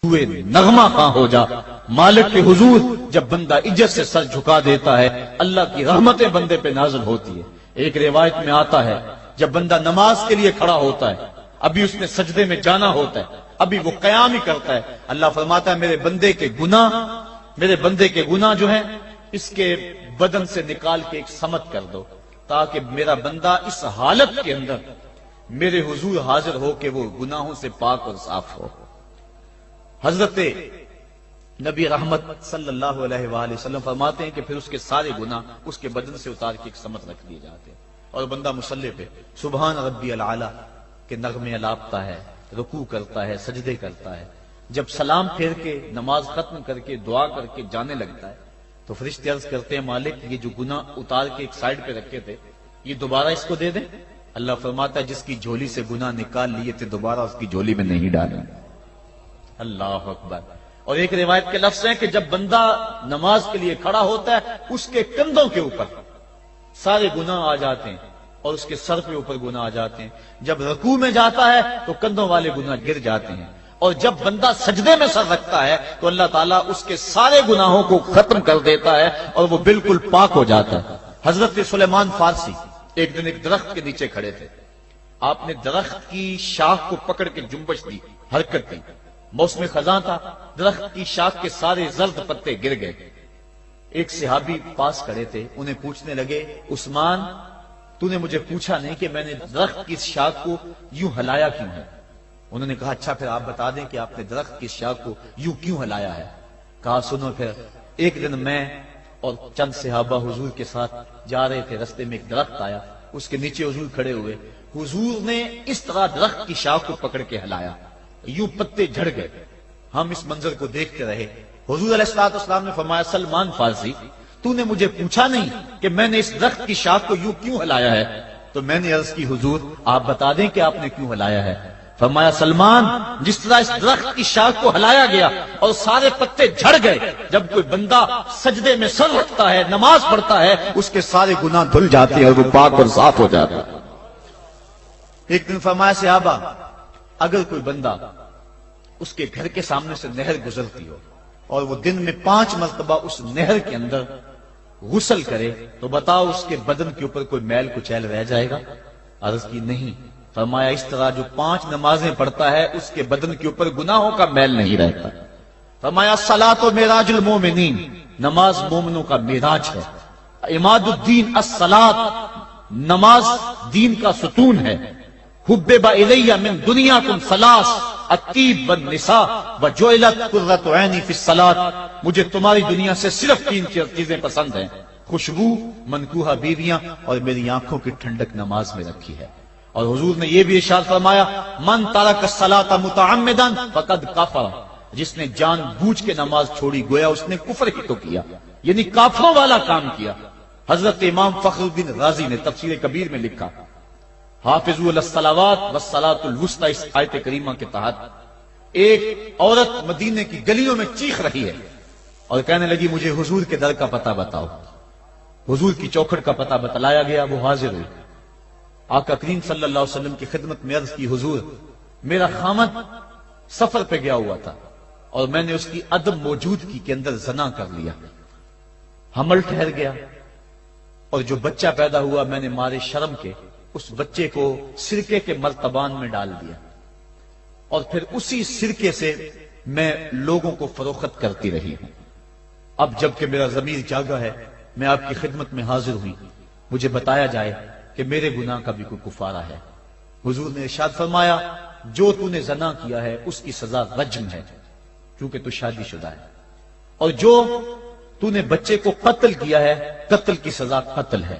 ہوئے نغمہ خواں ہو جا، مالک کے حضور جب بندہ عزت سے سر جھکا دیتا ہے اللہ کی رحمتیں بندے پہ نازل ہوتی ہے۔ ایک روایت میں آتا ہے جب بندہ نماز کے لیے کھڑا ہوتا ہے، ابھی اس نے سجدے میں جانا ہوتا ہے، ابھی وہ قیام ہی کرتا ہے، اللہ فرماتا ہے میرے بندے کے گناہ جو ہیں اس کے بدن سے نکال کے ایک سمت کر دو، تاکہ میرا بندہ اس حالت کے اندر میرے حضور حاضر ہو کہ وہ گناہوں سے پاک اور صاف ہو۔ حضرت نبی رحمت صلی اللہ علیہ وآلہ وسلم فرماتے ہیں کہ پھر اس کے سارے گناہ اس کے بدن سے اتار کے ایک سمت رکھ دیے جاتے ہیں، اور بندہ مصلی پہ سبحان ربی العالی کے نغمے الاپتا ہے، رکوع کرتا ہے، سجدے کرتا ہے۔ جب سلام پھیر کے نماز ختم کر کے دعا کر کے جانے لگتا ہے تو فرشتے عرض کرتے ہیں مالک یہ جو گناہ اتار کے ایک سائڈ پہ رکھے تھے یہ دوبارہ اس کو دے دیں؟ اللہ فرماتا ہے جس کی جھولی سے گناہ نکال لیے تھے دوبارہ اس کی جھولی میں نہیں ڈالیں۔ اللہ اکبر۔ اور ایک روایت کے لفظ ہیں کہ جب بندہ نماز کے لیے کھڑا ہوتا ہے اس کے کندھوں کے اوپر سارے گناہ آ جاتے ہیں اور اس کے سر پہ اوپر گناہ آ جاتے ہیں، جب رکوع میں جاتا ہے تو کندھوں والے گناہ گر جاتے ہیں، اور جب بندہ سجدے میں سر رکھتا ہے تو اللہ تعالیٰ اس کے سارے گناہوں کو ختم کر دیتا ہے اور وہ بالکل پاک ہو جاتا ہے۔ حضرت سلیمان فارسی ایک دن ایک درخت کے نیچے کھڑے تھے، آپ نے درخت کی شاخ کو پکڑ کے جنبش دی، حرکت دی، موسم خزاں تھا، درخت کی شاخ کے سارے زرد پتے گر گئے۔ ایک صحابی پاس کھڑے تھے، انہیں پوچھنے لگے عثمان تو نے مجھے پوچھا نہیں کہ میں نے درخت کی شاخ کو یوں ہلایا کیوں ہے؟ انہوں نے کہا اچھا پھر آپ بتا دیں کہ آپ نے درخت کی شاخ کو یوں کیوں ہلایا ہے؟ کہا سنو پھر ایک دن میں اور چند صحابہ حضور کے ساتھ جا رہے تھے، رستے میں ایک درخت آیا، اس کے نیچے حضور کھڑے ہوئے، حضور نے اس طرح درخت کی شاخ کو پکڑ کے ہلایا، یوں پتے جھڑ گئے، ہم اس منظر کو دیکھتے رہے۔ حضور علیہ السلام نے فرمایا سلمان فارسی تو نے مجھے پوچھا نہیں کہ میں نے اس درخت کی شاخ کو یوں کیوں ہلایا ہے؟ تو میں نے عرض کی حضور آپ بتا دیں کہ آپ نے کیوں ہلایا ہے؟ فرمایا سلمان جس طرح اس درخت کی شاخ کو ہلایا گیا اور سارے پتے جھڑ گئے، جب کوئی بندہ سجدے میں سر رکھتا ہے نماز پڑھتا ہے اس کے سارے گناہ دھل جاتے ہیں اور وہ پاک اور صاف ہو جاتا ہے۔ ایک دن فرمایا صحابہ اگر کوئی بندہ اس کے گھر کے سامنے سے نہر گزرتی ہو اور وہ دن میں 5 مرتبہ اس نہر کے اندر غسل کرے تو بتاؤ اس کے بدن کے اوپر کوئی میل کچیل رہ جائے گا؟ عرض کی نہیں۔ فرمایا اس طرح جو 5 نمازیں پڑھتا ہے اس کے بدن کے اوپر گناہوں کا میل نہیں رہتا۔ فرمایا الصلاۃ معراج المومنین، نماز مومنوں کا معراج ہے۔ عماد الدین الصلاۃ، نماز دین کا ستون ہے۔ حبب الی من دنیاکم ثلاث الطیب والنساء وجعلت قرۃ عینی فی الصلاۃ، مجھے تمہاری دنیا سے صرف 3 چیزیں پسند ہیں، خوشبو، منکوحہ بیویاں اور میری آنکھوں کی ٹھنڈک نماز میں رکھی ہے۔ اور حضور نے یہ بھی ارشاد فرمایا من ترک الصلاۃ متعمدا فقد کفر، جس نے جان بوجھ کے نماز چھوڑی گویا اس نے کفر ہی تو کیا، یعنی کافروں والا کام کیا۔ حضرت امام فخر الدین رازی نے تفسیر کبیر میں لکھا حافظوا علی الصلوات والصلاۃ الوسطی، اس آیت کریمہ کے تحت ایک عورت مدینے کی گلیوں میں چیخ رہی ہے اور کہنے لگی مجھے حضور کے در کا پتہ بتاؤ۔ حضور کی چوکھٹ کا پتہ بتلایا گیا، وہ حاضر ہوئی۔ آقا کریم صلی اللہ علیہ وسلم کی خدمت میں عرض کی حضور میرا خامد سفر پہ گیا ہوا تھا اور میں نے اس کی عدم موجودگی کے اندر زنا کر لیا، حمل ٹھہر گیا اور جو بچہ پیدا ہوا میں نے مارے شرم کے اس بچے کو سرکے کے مرتبان میں ڈال دیا اور پھر اسی سرکے سے میں لوگوں کو فروخت کرتی رہی ہوں۔ اب جبکہ میرا ضمیر جاگا ہے میں آپ کی خدمت میں حاضر ہوئی، مجھے بتایا جائے کہ میرے گناہ کا بھی کوئی کفارہ ہے۔ حضور نے ارشاد فرمایا جو تو نے زنا کیا ہے اس کی سزا رجم ہے کیونکہ تو شادی شدہ ہے، اور جو تو نے بچے کو قتل کیا ہے قتل کی سزا قتل ہے،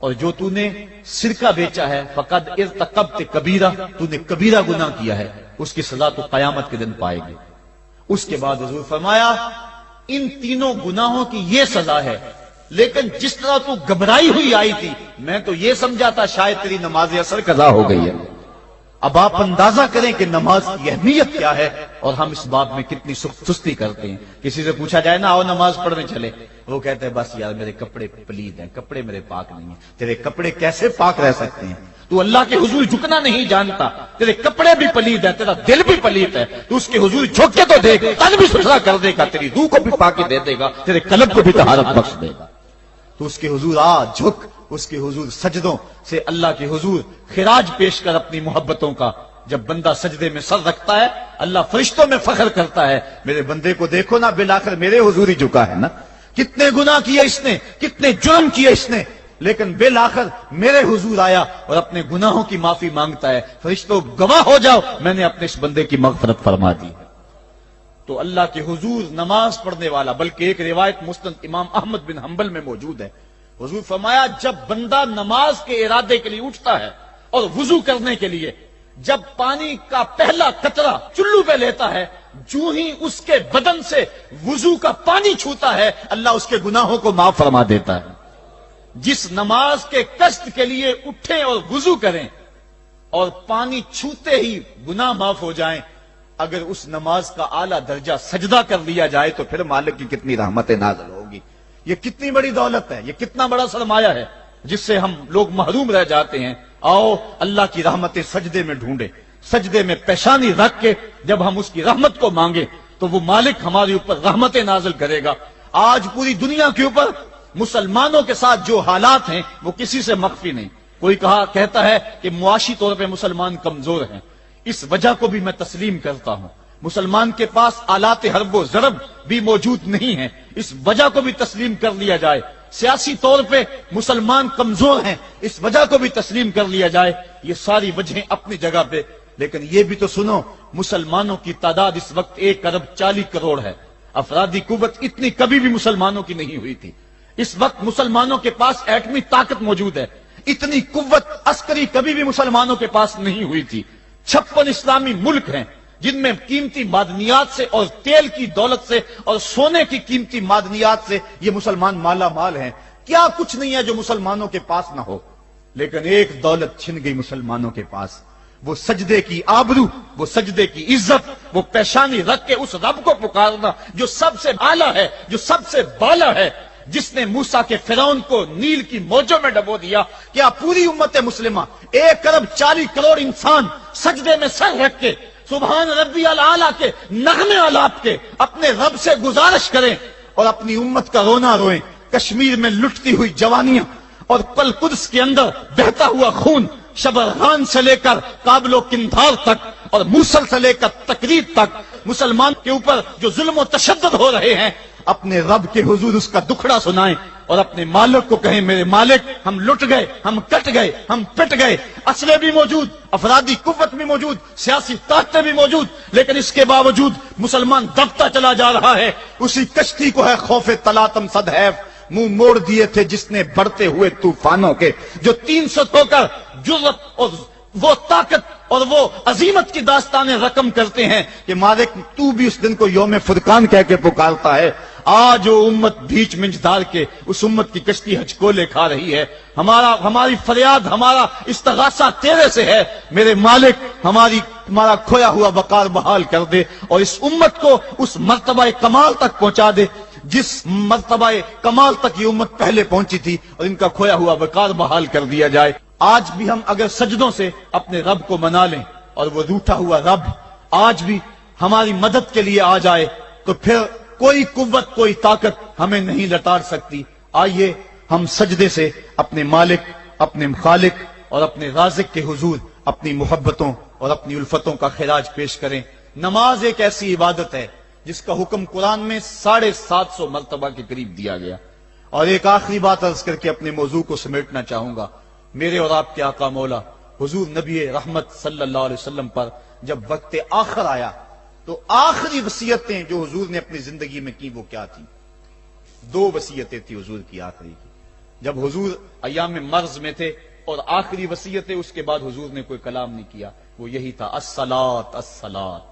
اور جو تو نے سرکہ بیچا ہے فقد ارتکبت کبیرہ، تو نے کبیرہ گناہ کیا ہے، اس کی سزا تو قیامت کے دن پائے گی۔ اس کے بعد حضور فرمایا ان تینوں گناہوں کی یہ سزا ہے، لیکن جس طرح تو گھبرائی ہوئی آئی تھی میں تو یہ سمجھا تھا شاید تیری نماز اثر قضا ہو گئی ہے۔ اب آپ اندازہ کریں کہ نماز کی اہمیت کیا ہے اور ہم اس باب میں کتنی سستی کرتے ہیں۔ کسی سے پوچھا جائے نا آؤ نماز پڑھنے چلے، وہ کہتے ہیں بس یار میرے کپڑے پلید ہیں، کپڑے میرے پاک نہیں ہیں۔ تیرے کپڑے کیسے پاک رہ سکتے ہیں؟ تو اللہ کے حضور جھکنا نہیں جانتا، تیرے کپڑے بھی پلید ہے، تیرا دل بھی پلید ہے، تو اس کے حضور جھک کے تو دیکھ، تن بھی ستھرا کر دے گا، تیری روح کو بھی پاکی دے دے گا، تیرے قلب کو بھی طہارت بخش دے گا۔ تو اس کے حضور جھک، اس کے حضور سجدوں سے اللہ کے حضور خراج پیش کر اپنی محبتوں کا۔ جب بندہ سجدے میں سر رکھتا ہے اللہ فرشتوں میں فخر کرتا ہے، میرے بندے کو دیکھو نا، بالآخر میرے حضور ہی جھکا ہے نا، کتنے گناہ کیے اس نے، کتنے جرم کیے اس نے، لیکن بالآخر میرے حضور آیا اور اپنے گناہوں کی معافی مانگتا ہے۔ فرشتوں گواہ ہو جاؤ، میں نے اپنے اس بندے کی مغفرت فرما دی۔ تو اللہ کے حضور نماز پڑھنے والا، بلکہ ایک روایت مسند امام احمد بن حنبل میں موجود ہے، حضور فرمایا جب بندہ نماز کے ارادے کے لیے اٹھتا ہے اور وضو کرنے کے لیے، جب پانی کا پہلا قطرہ چلو پہ لیتا ہے، جو ہی اس کے بدن سے وضو کا پانی چھوتا ہے اللہ اس کے گناہوں کو معاف فرما دیتا ہے۔ جس نماز کے قصد کے لیے اٹھیں اور وضو کریں اور پانی چھوتے ہی گناہ معاف ہو جائیں، اگر اس نماز کا اعلیٰ درجہ سجدہ کر لیا جائے تو پھر مالک کی کتنی رحمت نازل ہوگی۔ یہ کتنی بڑی دولت ہے، یہ کتنا بڑا سرمایہ ہے جس سے ہم لوگ محروم رہ جاتے ہیں۔ آؤ اللہ کی رحمتیں سجدے میں ڈھونڈے، سجدے میں پیشانی رکھ کے جب ہم اس کی رحمت کو مانگے تو وہ مالک ہمارے اوپر رحمتیں نازل کرے گا۔ آج پوری دنیا کے اوپر مسلمانوں کے ساتھ جو حالات ہیں وہ کسی سے مخفی نہیں۔ کوئی کہتا ہے کہ معاشی طور پہ مسلمان کمزور ہیں، اس وجہ کو بھی میں تسلیم کرتا ہوں۔ مسلمان کے پاس آلات حرب و ضرب بھی موجود نہیں ہیں، اس وجہ کو بھی تسلیم کر لیا جائے۔ سیاسی طور پہ مسلمان کمزور ہیں، اس وجہ کو بھی تسلیم کر لیا جائے۔ یہ ساری وجہیں اپنی جگہ پہ، لیکن یہ بھی تو سنو، مسلمانوں کی تعداد اس وقت 1,40,00,000,000 ہے۔ افرادی قوت اتنی کبھی بھی مسلمانوں کی نہیں ہوئی تھی۔ اس وقت مسلمانوں کے پاس ایٹمی طاقت موجود ہے، اتنی قوت عسکری کبھی بھی مسلمانوں کے پاس نہیں ہوئی تھی۔ 56 اسلامی ملک ہیں جن میں قیمتی معدنیات سے اور تیل کی دولت سے اور سونے کی قیمتی معدنیات سے یہ مسلمان مالا مال ہیں۔ کیا کچھ نہیں ہے جو مسلمانوں کے پاس نہ ہو، لیکن ایک دولت چھن گئی مسلمانوں کے پاس، وہ سجدے کی آبرو، وہ سجدے کی عزت، وہ پیشانی رکھ کے اس رب کو پکارنا جو سب سے اعلیٰ ہے، جو سب سے بالا ہے، جس نے موسیٰ کے فرعون کو نیل کی موجوں میں ڈبو دیا۔ کیا پوری امت مسلمہ 1,40,00,000,000 انسان سجدے میں سر رکھ کے سبحان ربی الاعلیٰ کے نغمے آلاپ کے اپنے رب سے گزارش کریں اور اپنی امت کا رونا روئیں؟ کشمیر میں لٹتی ہوئی جوانیاں اور پل قدس کے اندر بہتا ہوا خون، شبرغان سے لے کر کابل و قندھار تک اور موصل سے لے کر تقریب تک مسلمان کے اوپر جو ظلم و تشدد ہو رہے ہیں، اپنے رب کے حضور اس کا دکھڑا سنائیں اور اپنے مالک کو کہیں میرے مالک ہم لٹ گئے، ہم کٹ گئے، ہم پٹ گئے، اسلحے بھی موجود، افرادی قوت بھی موجود، سیاسی طاقتیں بھی موجود، لیکن اس کے باوجود مسلمان دبتا چلا جا رہا ہے۔ اسی کشتی کو ہے خوف تلاطم صدحیف منہ موڑ دیے تھے جس نے بڑھتے ہوئے طوفانوں کے، جو 300 ہو کر جرأت اور وہ طاقت اور وہ عظیمت کی داستانیں رقم کرتے ہیں کہ مالک تو بھی اس دن کو یوم فرقان کہہ کے پکارتا ہے۔ آج وہ امت بیچ منجدار کے اس امت کی کشتی ہچکولے کھا رہی ہے۔ ہماری فریاد، ہمارا استغاثہ تیرے سے ہے، میرے مالک ہمارا کھویا ہوا وقار بحال کر دے اور اس امت کو اس مرتبہ کمال تک پہنچا دے جس مرتبہ کمال تک یہ امت پہلے پہنچی تھی، اور ان کا کھویا ہوا وقار بحال کر دیا جائے۔ آج بھی ہم اگر سجدوں سے اپنے رب کو منا لیں اور وہ روٹھا ہوا رب آج بھی ہماری مدد کے لیے آ جائے تو پھر کوئی قوت، کوئی طاقت ہمیں نہیں لتاڑ سکتی۔ آئیے ہم سجدے سے اپنے مالک، اپنے خالق اور اپنے رازق کے حضور اپنی محبتوں اور اپنی الفتوں کا خراج پیش کریں۔ نماز ایک ایسی عبادت ہے جس کا حکم قرآن میں 750 مرتبہ کے قریب دیا گیا۔ اور ایک آخری بات عرض کر کے اپنے موضوع کو سمیٹنا چاہوں گا۔ میرے اور آپ کے آقا مولا حضور نبی رحمت صلی اللہ علیہ وسلم پر جب وقت آخر آیا تو آخری وصیتیں جو حضور نے اپنی زندگی میں کی وہ کیا تھی؟ 2 وصیتیں تھی حضور کی آخری کی، جب حضور ایام مرض میں تھے، اور آخری وصیتیں اس کے بعد حضور نے کوئی کلام نہیں کیا، وہ یہی تھا الصلاۃ الصلاۃ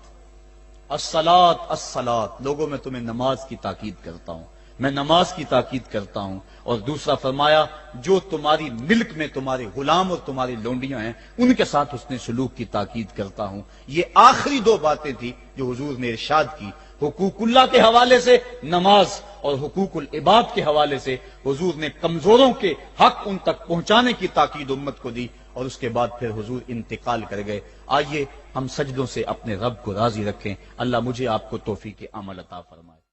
الصلاۃ الصلاۃ۔ لوگوں میں تمہیں نماز کی تاکید کرتا ہوں، میں نماز کی تاکید کرتا ہوں۔ اور دوسرا فرمایا جو تمہاری ملک میں تمہارے غلام اور تمہاری لونڈیاں ہیں ان کے ساتھ حسن سلوک کی تاکید کرتا ہوں۔ یہ آخری 2 باتیں تھی جو حضور نے ارشاد کی۔ حقوق اللہ کے حوالے سے نماز اور حقوق العباد کے حوالے سے حضور نے کمزوروں کے حق ان تک پہنچانے کی تاکید امت کو دی، اور اس کے بعد پھر حضور انتقال کر گئے۔ آئیے ہم سجدوں سے اپنے رب کو راضی رکھیں۔ اللہ مجھے آپ کو توفیق عمل عطا فرمائے۔